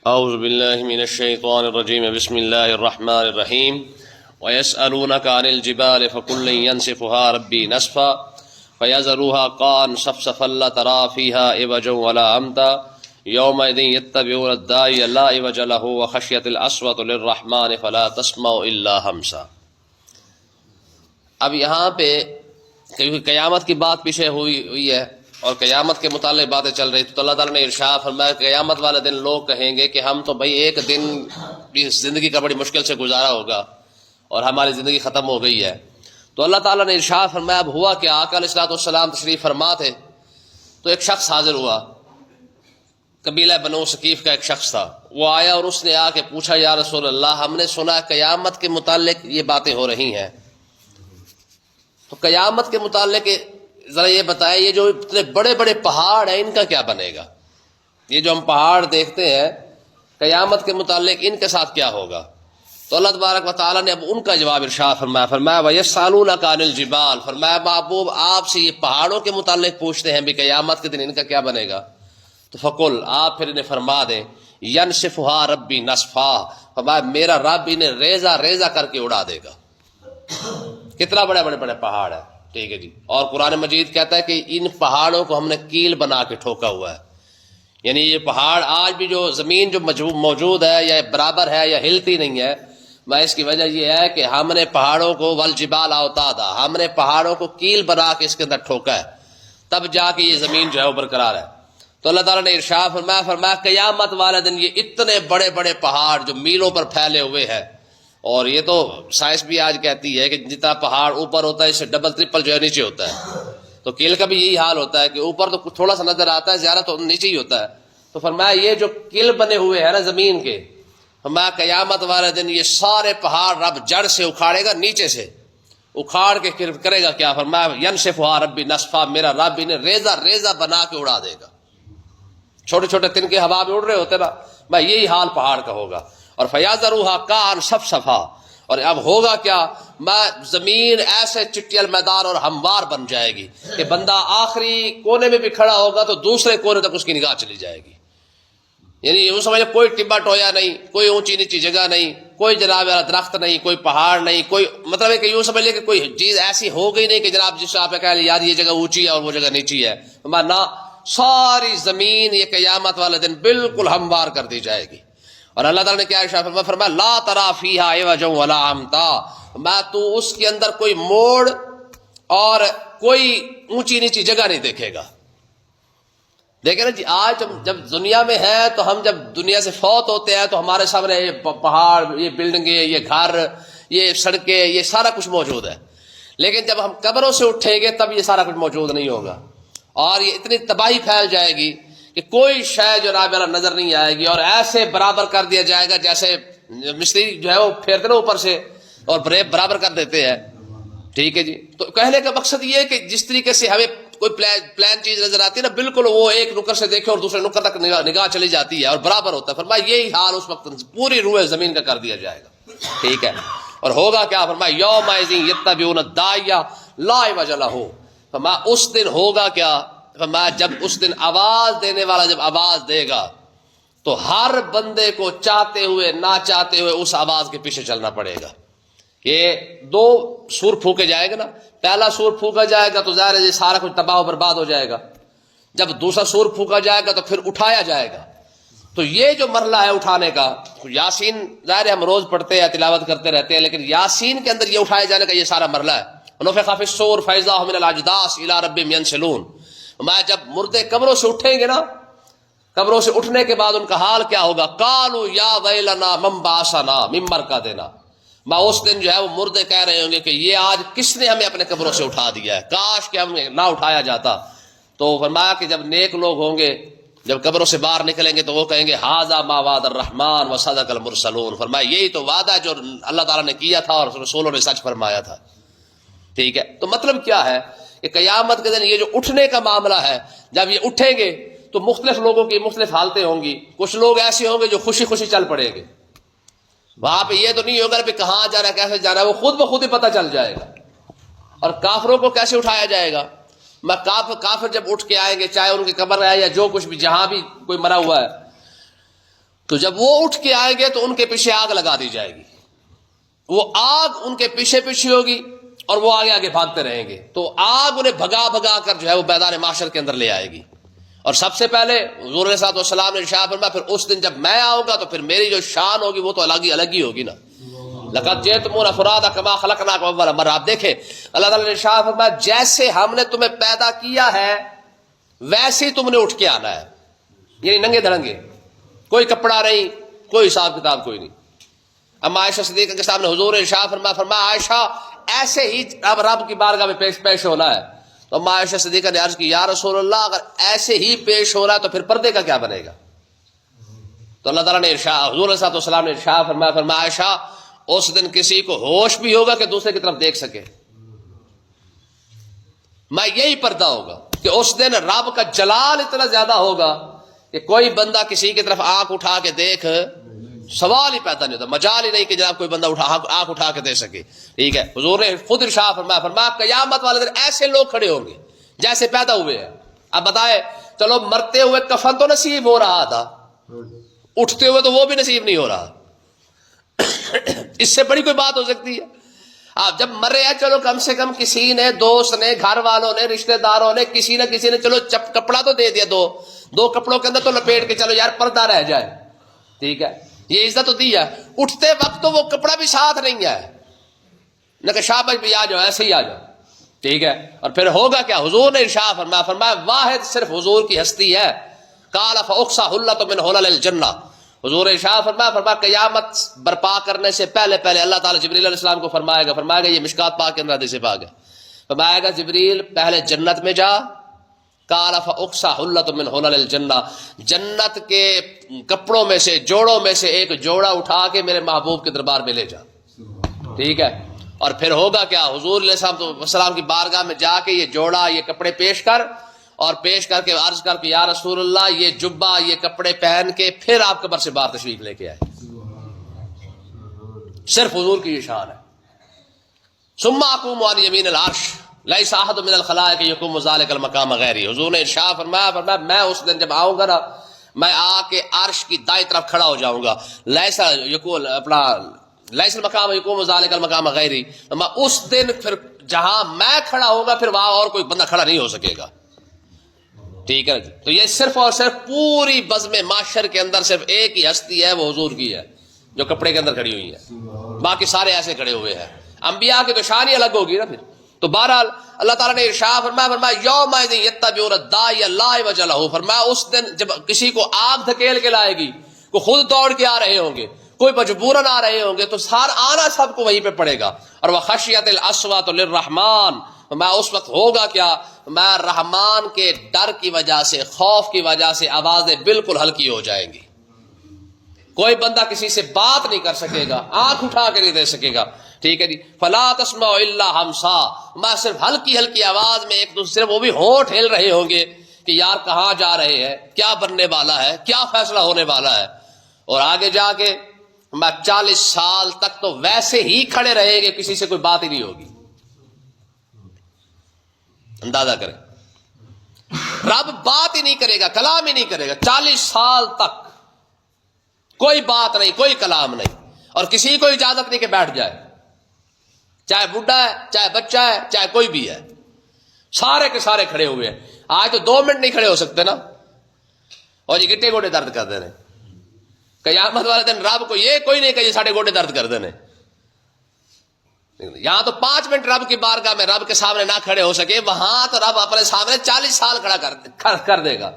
اعوذ باللہ من الشیطان الرجیم بسم اللہ الرحمن الرحیم وَيَسْأَلُونَكَ عَنِ الْجِبَالِ فَقُلْ لَن يَنسِفُهَا رَبِّي نَسْفًا فَيَذَرُهَا قَاعًا صَفْصَفًا لَا تَرَىٰ فِيهَا عِوَجًا وَلَا أَمْتًا يَوْمَئِذٍ يَتَّبِعُونَ الدَّاعِيَ لَا عِوَجَ لَهُ وَخَشِيَتِ الْأَصْوَاتُ لِلرَّحْمَٰنِ فَلَا تَسْمَعُ إِلَّا هَمْسًا۔ اب یہاں پہ کیونکہ قیامت کی بات پیچھے ہوئی ہے اور قیامت کے متعلق باتیں چل رہی تھی، تو اللہ تعالیٰ نے ارشاد فرمایا قیامت والے دن لوگ کہیں گے کہ ہم تو بھائی ایک دن اس زندگی کا بڑی مشکل سے گزارا ہوگا اور ہماری زندگی ختم ہو گئی ہے۔ تو اللہ تعالیٰ نے ارشاد فرمایا اب ہوا کہ آقا علیہ الصلوۃ والسلام تشریف فرما تھے تو ایک شخص حاضر ہوا، قبیلہ بنو ثقیف کا ایک شخص تھا، وہ آیا اور اس نے آ کے پوچھا یا رسول اللہ ہم نے سنا قیامت کے متعلق یہ باتیں ہو رہی ہیں، تو قیامت کے متعلق ذرا یہ بتائیں یہ جو اتنے بڑے بڑے پہاڑ ہیں ان کا کیا بنے گا؟ یہ جو ہم پہاڑ دیکھتے ہیں قیامت کے متعلق ان کے ساتھ کیا ہوگا؟ تو اللہ تبارک و تعالیٰ نے اب ان کا جواب ارشاد فرمایا وَيَسْأَلُونَكَ عَنِ الْجِبَالِ، فرمایا محبوب آپ سے یہ پہاڑوں کے متعلق پوچھتے ہیں بھی قیامت کے دن ان کا کیا بنے گا؟ تو فقل آپ پھر انہیں فرما دیں يَنْسِفُهَا رَبِّي نَسْفًا، فرمایا میرا رب انہیں ریزہ ریزہ کر کے اڑا دے گا۔ کتنا بڑے بڑے بڑے پہاڑ ہیں، ٹھیک ہے جی، اور قرآن مجید کہتا ہے کہ ان پہاڑوں کو ہم نے کیل بنا کے ٹھوکا ہوا ہے، یعنی یہ پہاڑ آج بھی جو زمین جو موجود ہے یا برابر ہے یا ہلتی نہیں ہے، میں اس کی وجہ یہ ہے کہ ہم نے پہاڑوں کو والجبال اوتادا، ہم نے پہاڑوں کو کیل بنا کے اس کے اندر ٹھوکا ہے، تب جا کے یہ زمین جو ہے وہ برقرار ہے۔ تو اللہ تعالیٰ نے ارشاد فرمایا قیامت والے دن یہ اتنے بڑے بڑے پہاڑ جو میلوں پر پھیلے ہوئے ہیں، اور یہ تو سائنس بھی آج کہتی ہے کہ جتنا پہاڑ اوپر ہوتا ہے اس سے ڈبل ٹرپل جو ہے نیچے ہوتا ہے، تو کیل کا بھی یہی حال ہوتا ہے کہ اوپر تو تھوڑا سا نظر آتا ہے، زیادہ تو نیچے ہی ہوتا ہے۔ تو فرمایا یہ جو کیل بنے ہوئے ہیں نا زمین کے، فرمایا قیامت والے دن یہ سارے پہاڑ رب جڑ سے اکھاڑے گا، نیچے سے اکھاڑ کے کرے گا کیا؟ فرمایا يَنْسِفُهَا رَبِّي نَسْفًا، میرا رب انہیں ریزہ ریزہ بنا کے اڑا دے گا۔ چھوٹے چھوٹے تنکے ہوا میں اڑ رہے ہوتے نا، میں یہی حال پہاڑ کا ہوگا۔ اور فَيَذَرُهَا قَاعًا صَفْصَفًا، اور اب ہوگا کیا؟ میں زمین ایسے چٹیل میدان اور ہموار بن جائے گی کہ بندہ آخری کونے میں بھی کھڑا ہوگا تو دوسرے کونے تک اس کی نگاہ چلی جائے گی، یعنی یوں سمجھے کوئی ٹبا ٹویا نہیں، کوئی اونچی نیچی جگہ نہیں، کوئی جناب درخت نہیں، کوئی پہاڑ نہیں، کوئی مطلب ہے کہ یوں سمجھ لے کہ کوئی چیز ایسی ہو گئی نہیں کہ جناب جس سے آپ کہہ لیں یار یہ جگہ اونچی ہے اور وہ جگہ نیچی ہے، نہ، ساری زمین یہ قیامت والے دن بالکل ہموار کر دی جائے گی۔ اور اللہ تعالیٰ نے کیا ارشاد فرمایا لا تری فیہا عوجا ولا امتا، میں تو اس کے اندر کوئی موڑ اور کوئی اونچی نیچی جگہ نہیں دیکھے گا۔ دیکھیں نا جی، آج ہم جب دنیا میں ہیں تو ہم جب دنیا سے فوت ہوتے ہیں تو ہمارے سامنے یہ پہاڑ، یہ بلڈنگیں، یہ گھر، یہ سڑکیں، یہ سارا کچھ موجود ہے، لیکن جب ہم قبروں سے اٹھیں گے تب یہ سارا کچھ موجود نہیں ہوگا، اور یہ اتنی تباہی پھیل جائے گی کہ کوئی شے جو نظر نہیں آئے گی، اور ایسے برابر کر دیا جائے گا جیسے مستری جو ہے وہ پھیرتے نا اوپر سے اور برابر کر دیتے ہیں، ٹھیک ہے جی۔ تو کہنے کا مقصد یہ ہے کہ جس طریقے سے ہمیں کوئی پلان چیز نظر آتی ہے نا، بالکل وہ ایک نکر سے دیکھے اور دوسرے نکر تک نگاہ چلی جاتی ہے اور برابر ہوتا ہے، فرمایا یہی حال اس وقت پوری روح زمین کا کر دیا جائے گا، ٹھیک ہے۔ اور ہوگا کیا؟ فرمایا یومئذ یتبعون الداعی لا عوج لہ، فرمایا اس دن ہوگا کیا؟ فرمایا جب اس دن آواز دینے والا جب آواز دے گا تو ہر بندے کو چاہتے ہوئے نہ چاہتے ہوئے اس آواز کے پیچھے چلنا پڑے گا۔ یہ دو سور پھونکے جائے گا نا، پہلا سور پھونکا جائے گا تو ظاہر ہے سارا کچھ تباہ و برباد ہو جائے گا، جب دوسرا سور پھونکا جائے گا تو پھر اٹھایا جائے گا۔ تو یہ جو مرحلہ ہے اٹھانے کا، یاسین ظاہر ہے ہم روز پڑھتے ہیں تلاوت کرتے رہتے ہیں، لیکن یاسین کے اندر یہ اٹھائے جانے کا یہ سارا مرحلہ ہے۔ ونفخ فی الصور فاذا هم من الاجداث الى ربهم ينسلون، میں جب مردے قبروں سے اٹھیں گے نا، قبروں سے اٹھنے کے بعد ان کا حال کیا ہوگا؟ قالوا یا ویلنا من بعثنا من مرقدنا، میں اس دن جو ہے وہ مردے کہہ رہے ہوں گے کہ یہ آج کس نے ہمیں اپنے قبروں سے اٹھا دیا ہے، کاش کہ ہم نہ اٹھایا جاتا۔ تو فرمایا کہ جب نیک لوگ ہوں گے جب قبروں سے باہر نکلیں گے تو وہ کہیں گے ھذا ما وعد الرحمن وصدق المرسلون، فرمایا یہی تو وعدہ جو اللہ تعالیٰ نے کیا تھا اور رسولوں نے سچ فرمایا تھا، ٹھیک ہے۔ تو مطلب کیا ہے کہ قیامت کے دن یہ جو اٹھنے کا معاملہ ہے، جب یہ اٹھیں گے تو مختلف لوگوں کی مختلف حالتیں ہوں گی، کچھ لوگ ایسے ہوں گے جو خوشی خوشی چل پڑیں گے، وہاں پہ یہ تو نہیں ہوگا کہ کہاں جا رہا ہے کیسے جا رہا ہے، وہ خود بخود ہی پتہ چل جائے گا۔ اور کافروں کو کیسے اٹھایا جائے گا؟ میں کافر جب اٹھ کے آئیں گے، چاہے ان کی قبر ہے یا جو کچھ بھی جہاں بھی کوئی مرا ہوا ہے، تو جب وہ اٹھ کے آئیں گے تو ان کے پیچھے آگ لگا دی جائے گی، وہ آگ ان کے پیچھے پیچھے ہوگی اور وہ آگے آگے بھاگتے رہیں گے، تو آگ انہیں بھگا بھگا کر جو ہے وہ میدان محشر کے اندر لے آئے گی۔ اور سب سے پہلے حضور علیہ الصلوۃ والسلام نے ارشاد فرمایا پھر اس دن جب میں آؤں گا تو پھر میری جو شان ہوگی وہ تو الگ ہی ہوگی نا۔ لقد جئتمونا فرادا کما خلقناکم اول مرہ، آپ دیکھیں اللہ تعالیٰ نے ارشاد فرمایا جیسے ہم نے تمہیں پیدا کیا ہے ویسے ہی تم نے اٹھ کے آنا ہے، یعنی ننگے دھڑنگے، کوئی کپڑا نہیں، کوئی حساب کتاب کوئی نہیں۔ اما عائشہ صدیقہ کے سامنے حضور نے ارشاد فرمایا عائشہ ایسے ہی اب رب کی بارگاہ میں پیش ہونا ہے، تو اما عائشہ صدیقہ نے عرض کی یا رسول اللہ اگر ایسے ہی پیش ہو رہا ہے تو پھر پردے کا کیا بنے گا؟ تو اللہ تعالیٰ نے حضور علیہ السلام نے ارشاد فرمایا عائشہ اس دن کسی کو ہوش بھی ہوگا کہ دوسرے کی طرف دیکھ سکے، میں یہی پردہ ہوگا کہ اس دن رب کا جلال اتنا زیادہ ہوگا کہ کوئی بندہ کسی کی طرف آنکھ اٹھا کے دیکھ، سوال ہی پیدا نہیں ہوتا، مجال ہی نہیں کہ جناب کوئی بندہ آنکھ اٹھا کے دے سکے، ٹھیک ہے۔ حضور نے خود ارشاد فرمایا قیامت والے دن ایسے لوگ کھڑے ہوں گے جیسے پیدا ہوئے ہیں۔ اب بتائے چلو مرتے ہوئے کفن تو نصیب ہو رہا تھا، اٹھتے ہوئے تو وہ بھی نصیب نہیں ہو رہا، اس سے بڑی کوئی بات ہو سکتی ہے؟ آپ جب مرے ہیں چلو کم سے کم کسی نے، دوست نے، گھر والوں نے، رشتہ داروں نے، کسی نہ کسی نے چلو کپڑا تو دے دیا، دو کپڑوں کے اندر تو لپیٹ کے چلو یار پردہ رہ جائے، ٹھیک ہے، یہ عزت تو دی ہے۔ اٹھتے وقت تو وہ کپڑا بھی ساتھ نہیں ہے، نہ کہ شاباش بھی آ جاؤ، ایسے ہی آ جاؤ، ٹھیک ہے۔ اور پھر ہوگا کیا؟ حضور نے ارشاد فرمایا واحد صرف حضور کی ہستی ہے، قال فاقصى حلۃ من حلل الجنہ، حضور ارشاد فرمایا قیامت برپا کرنے سے پہلے اللہ تعالیٰ جبریل علیہ السلام کو فرمائے گا یہ مشکات پاک کے اندر حدیث پاک ہے، فرمائے گا جبریل پہلے جنت میں جا، قال فاقصى حلۃ من حلل الجنہ، جنت کے کپڑوں میں سے، جوڑوں میں سے ایک جوڑا اٹھا کے میرے محبوب کے دربار میں لے جا، ٹھیک ہے۔ اور پھر ہوگا کیا؟ حضور علیہ السلام کی بارگاہ میں جا کے یہ جوڑا، یہ کپڑے پیش کر کے عرض کر کہ یا رسول اللہ یہ جبہ، یہ کپڑے پہن کے پھر آپ قبر سے باہر تشریف لے کے آئے، صرف حضور کی یہ شان ہے۔ ثم اقوم عن یمین العرش لیس احد من الخلائق یقوم ذلک المقام غیری، حضور نے ارشاد فرمایا میں اس دن جب آؤں گا نا، میں آ کے عرش کی دائیں طرف کھڑا ہو جاؤں گا، لیس المقام یقوم ذلک المقام غیری، میں اس دن پھر جہاں میں کھڑا ہوں گا پھر وہاں اور کوئی بندہ کھڑا نہیں ہو سکے گا، ٹھیک ہے۔ تو یہ صرف اور صرف پوری بزم معاشر کے اندر صرف ایک ہی ہستی ہے، وہ حضور کی ہے جو کپڑے کے اندر کھڑی ہوئی ہے، باقی سارے ایسے کھڑے ہوئے ہیں۔ انبیاء کی تو شان ہی الگ ہوگی نا پھر۔ تو بہرحال اللہ تعالیٰ نے ارشاد فرمایا یومئذ یتبعون الداعی لا عوج لہ، فرمایا اس دن جب کسی کو آگ دھکیل کے لائے گی، کوئی خود دوڑ کے آ رہے ہوں گے، کوئی مجبوراً آ رہے ہوں گے، تو آنا سب کو وہیں پہ پڑے گا۔ اور وخشیت الاصوات للرحمن، میں اس وقت ہوگا کیا؟ میں رحمان کے ڈر کی وجہ سے، خوف کی وجہ سے آوازیں بالکل ہلکی ہو جائیں گی، کوئی بندہ کسی سے بات نہیں کر سکے گا، آنکھ اٹھا کے نہیں دے سکے گا، ٹھیک ہے جی۔ فلا تسمع الا ہمسا، میں صرف ہلکی ہلکی آواز میں ایک دوسرے، وہ بھی ہونٹ ہل رہے ہوں گے کہ یار کہاں جا رہے ہیں، کیا بننے والا ہے، کیا فیصلہ ہونے والا ہے۔ اور آگے جا کے میں 40 سال تک تو ویسے ہی کھڑے رہیں گے، کسی سے کوئی بات ہی نہیں ہوگی، اندازہ کریں، رب بات ہی نہیں کرے گا، کلام ہی نہیں کرے گا، 40 سال تک کوئی بات نہیں، کوئی کلام نہیں، اور کسی کو اجازت نہیں کہ بیٹھ جائے، چاہے بڈھا ہے، چاہے بچہ ہے، چاہے کوئی بھی ہے، سارے کے سارے کھڑے ہوئے ہیں۔ آج تو 2 منٹ نہیں کھڑے ہو سکتے نا، اور یہ گٹے گوٹے درد کر دینے، قیامت والے دن رب کو یہ کوئی نہیں کہ یہ ساڑھے گوٹے درد کر دینے۔ یہاں تو 5 منٹ رب کی بارگاہ میں رب کے سامنے نہ کھڑے ہو سکے، وہاں تو رب اپنے سامنے 40 سال کھڑا کر دے گا۔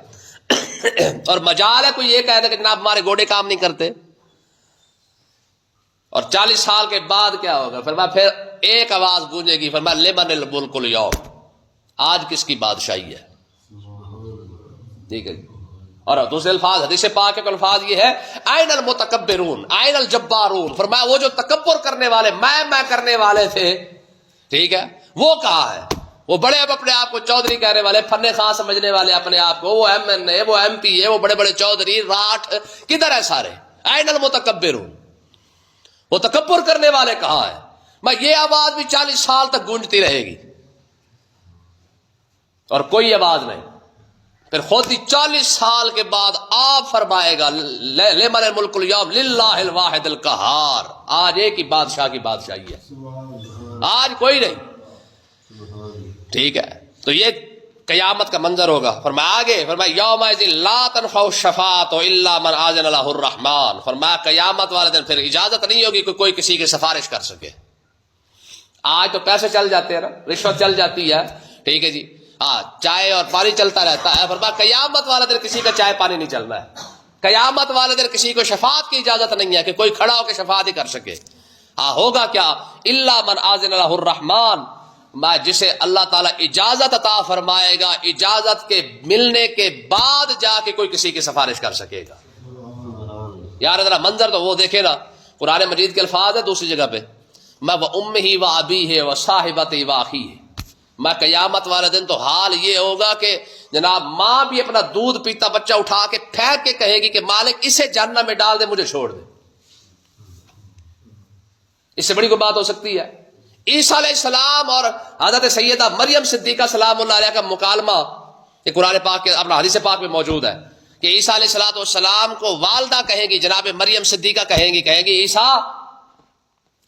اور مجال ہے کوئی یہ کہہ دے کہ جناب ہمارے گوڑے کام نہیں کرتے، اور 40 سال کے بعد کیا ہوگا؟ فرمایا پھر ایک آواز گونجے گی، فرمایا لمن الملک اليوم، آج کس کی بادشاہی ہے، ٹھیک ہے۔ اور دوسرے الفاظ حدیث پاک کے الفاظ یہ ہے این المتکبرون این الجبارون، فرمایا وہ جو تکبر کرنے والے، میں کرنے والے تھے، ٹھیک ہے، وہ کہاں ہے؟ وہ بڑے اب اپنے آپ کو چودھری کہنے والے، فن خاں سمجھنے والے اپنے آپ کو، وہ ایم این اے، وہ ایم پی ہے، وہ بڑے بڑے چودھری راٹھ، کدھر ہے سارے؟ این المتکبرون، وہ تکبر کرنے والے کہاں ہے؟ میں یہ آواز بھی 40 سال تک گونجتی رہے گی اور کوئی آواز نہیں۔ پھر خود ہی 40 سال کے بعد آپ فرمائے گا لمن الملک اليوم للہ الواحد القہار، آج ایک ہی بادشاہ کی بادشاہی ہے، آج کوئی نہیں، ٹھیک ہے. تو یہ قیامت کا منظر ہوگا. فرمایا آگے، فرمایا یومئذ لا تنفع الشفاعۃ الا من اذن له الرحمن. فرمایا قیامت والے دن پھر اجازت نہیں ہوگی کہ کوئی کسی کی سفارش کر سکے. آج تو پیسے چل جاتے ہیں نا، رشوت چل جاتی ہے، ٹھیک ہے جی، ہاں چائے اور پانی چلتا رہتا ہے. فرمایا قیامت والے دن کسی کا چائے پانی نہیں چلنا ہے. قیامت والے دن کسی کو شفاعت کی اجازت نہیں ہے کہ کوئی کھڑا ہو کے شفاعت ہی کر سکے. ہاں ہوگا کیا، الا من اذن له الرحمن، جسے اللہ تعالیٰ اجازت عطا فرمائے گا، اجازت کے ملنے کے بعد جا کے کوئی کسی کی سفارش کر سکے گا. یار ذرا منظر تو وہ دیکھے نا، قرآن مجید کے الفاظ ہے دوسری جگہ پہ، میں وہ امہ و ابیہ و صاحبۃ و اخیہ. میں قیامت والے دن تو حال یہ ہوگا کہ جناب ماں بھی اپنا دودھ پیتا بچہ اٹھا کے پھینک کے کہے گی کہ مالک اسے جہنم میں ڈال دے، مجھے چھوڑ دے. اس سے بڑی کوئی بات ہو سکتی ہے؟ عیسیٰ علیہ السلام اور حضرت سیدہ مریم صدیقہ سلام اللہ علیہ کا مکالمہ یہ قرآن پاک کے اپنا حدیث پاک میں موجود ہے کہ عیسیٰ علیہ السلام کو والدہ کہیں گی، جناب مریم صدیقہ کہیں گی عیسیٰ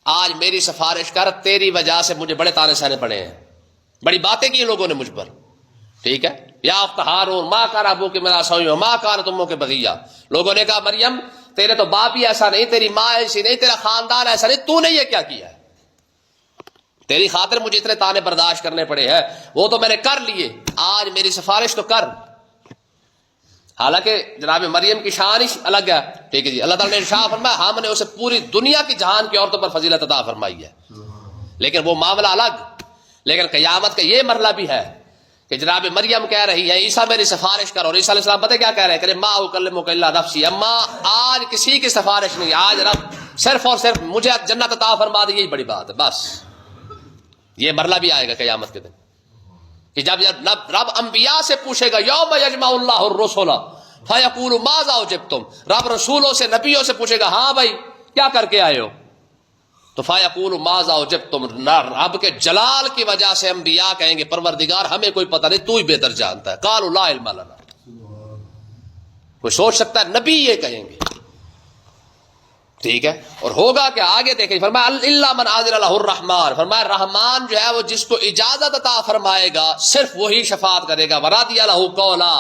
آج میری سفارش کر، تیری وجہ سے مجھے بڑے تانے سہنے پڑے ہیں، بڑی باتیں کی لوگوں نے مجھ پر، ٹھیک ہے. یا اخت ہارون ما کان ابوک امرأ سوء وما کانت امک بغیہ. لوگوں نے کہا مریم تیرے تو باپ ہی ایسا نہیں، تیری ماں ایسی نہیں، تیرا خاندان ایسا نہیں، تو نے یہ کیا کیا ہے؟ تیری خاطر مجھے اتنے تانے برداشت کرنے پڑے ہیں، وہ تو میں نے کر لیے، آج میری سفارش تو کر. حالانکہ جناب مریم کی شان ہی الگ ہے، ٹھیک ہے جی. اللہ تعالیٰ نے ارشاد فرمایا ہم نے اسے پوری دنیا کی جہان کی عورتوں پر فضیلت عطا فرمائی ہے، لیکن وہ معاملہ الگ. لیکن قیامت کا یہ مرحلہ بھی ہے کہ جناب مریم کہہ رہی ہے عیسیٰ میری سفارش کر، اور عیسیٰ علیہ السلام پتہ کیا کہہ رہے ہیں، ما اکلمک الا نفسی. اما آج کسی کی سفارش نہیں، آج رب صرف اور صرف مجھے جنت عطا فرما دے، یہی بڑی بات ہے بس. یہ مرحلہ بھی آئے گا قیامت کے دن کہ جب رب انبیاء سے پوچھے گا یوم یجمع اللہ الرسل فیقول ماذا اجبتم. رب رسولوں سے نبیوں سے پوچھے گا ہاں بھائی کیا کر کے آئے ہو، تو فیقول ماذا اجبتم. رب کے جلال کی وجہ سے انبیاء کہیں گے پروردگار ہمیں کوئی پتہ نہیں، تو ہی بہتر جانتا ہے. قالوا لا علم لنا. کوئی سوچ سکتا ہے نبی یہ کہیں گے، ٹھیک ہے. اور ہوگا کہ آگے دیکھیں فرمایا الا من اذن له الرحمن. فرمایا رحمان جو ہے وہ جس کو اجازت عطا فرمائے گا صرف وہی شفاعت کرے گا. ورضی له قولا.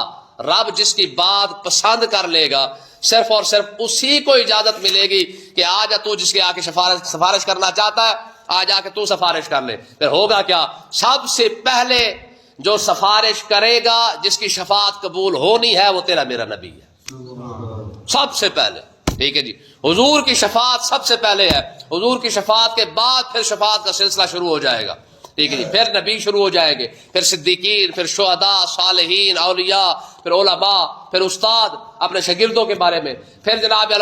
رب جس کی بات پسند کر لے گا صرف اور صرف اسی کو اجازت ملے گی کہ آج تو جس کے آ کے سفارش کرنا چاہتا ہے آج آ کے تو سفارش کر لے. پھر ہوگا کیا، سب سے پہلے جو سفارش کرے گا جس کی شفاعت قبول ہونی ہے وہ تیرا میرا نبی ہے سب سے پہلے، ٹھیک ہے جی. حضور کی شفاعت سب سے پہلے ہے، حضور کی شفاعت کے بعد پھر شفاعت کا سلسلہ شروع ہو جائے گا، ٹھیک ہے جی. پھر نبی شروع ہو جائیں گے، پھر صدیقین، پھر شہداء، صالحین، اولیاء، پھر علماء، پھر استاد اپنے شاگردوں کے بارے میں، پھر جناب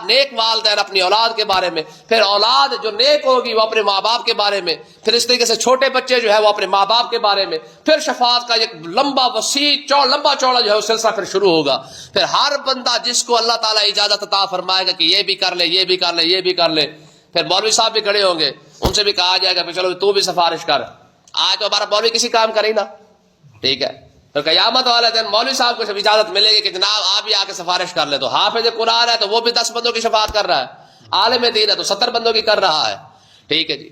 نیک والدین اپنی اولاد کے بارے میں، پھر اولاد جو نیک ہوگی وہ اپنے ماں باپ کے بارے میں، پھر اس طریقے سے چھوٹے بچے جو ہے وہ اپنے ماں باپ کے بارے میں، پھر شفاعت کا ایک لمبا چوڑا جو ہے وہ سلسلہ پھر شروع ہوگا. پھر ہر بندہ جس کو اللہ تعالیٰ اجازت عطا فرمائے گا کہ یہ بھی کر لے، یہ بھی کر لے، یہ بھی کر لے. پھر مولوی صاحب بھی کھڑے ہوں گے، ان سے بھی کہا جائے گا کہ چلو تو بھی سفارش کر. آج تو ہمارا مولوی کسی کام کرے نا، ٹھیک ہے. تو قیامت والے دن مولوی صاحب کو اجازت ملے گی کہ جناب آپ بھی آ کے سفارش کر لے. تو حافظ قرآن ہے تو وہ بھی 10 بندوں کی شفاعت کر رہا ہے، عالم دین ہے تو 70 بندوں کی کر رہا ہے، ٹھیک ہے جی.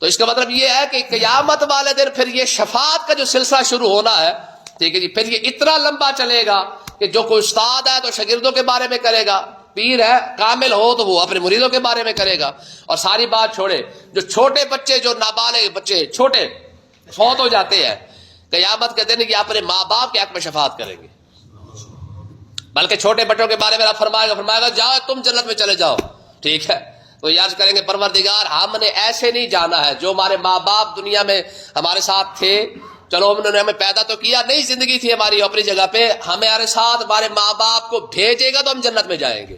تو اس کا مطلب یہ ہے کہ قیامت والے دن پھر یہ شفاعت کا جو سلسلہ شروع ہونا ہے، ٹھیک ہے جی. پھر یہ اتنا لمبا چلے گا کہ جو کوئی استاد ہے تو شاگردوں کے بارے میں کرے گا، پیر ہے کامل ہو تو وہ اپنے مریدوں کے بارے میں کرے گا. اور ساری بات چھوڑے جو چھوٹے بچے، جو نابالغ بچے چھوٹے فوت ہو جاتے ہیں، قیامت کے دن یہ اپنے ماں باپ کے حق میں شفاعت کریں گے. بلکہ چھوٹے بچوں کے بارے میں آپ فرمائے گا جاؤ تم جنت میں چلے جاؤ، ٹھیک ہے. تو یہ عرض کریں گے پروردگار ہم نے ایسے نہیں جانا ہے، جو ہمارے ماں باپ دنیا میں ہمارے ساتھ تھے، چلو انہوں نے ہمیں پیدا تو کیا، نئی زندگی تھی ہماری اپنی جگہ پہ، ہمارے ساتھ ہمارے ماں باپ کو بھیجے گا تو ہم جنت میں جائیں گے،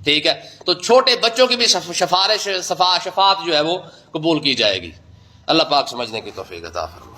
ٹھیک ہے. تو چھوٹے بچوں کی بھی شفاعت جو ہے وہ قبول کی جائے گی. اللہ پاک سمجھنے کی توفیق عطا فرمائے.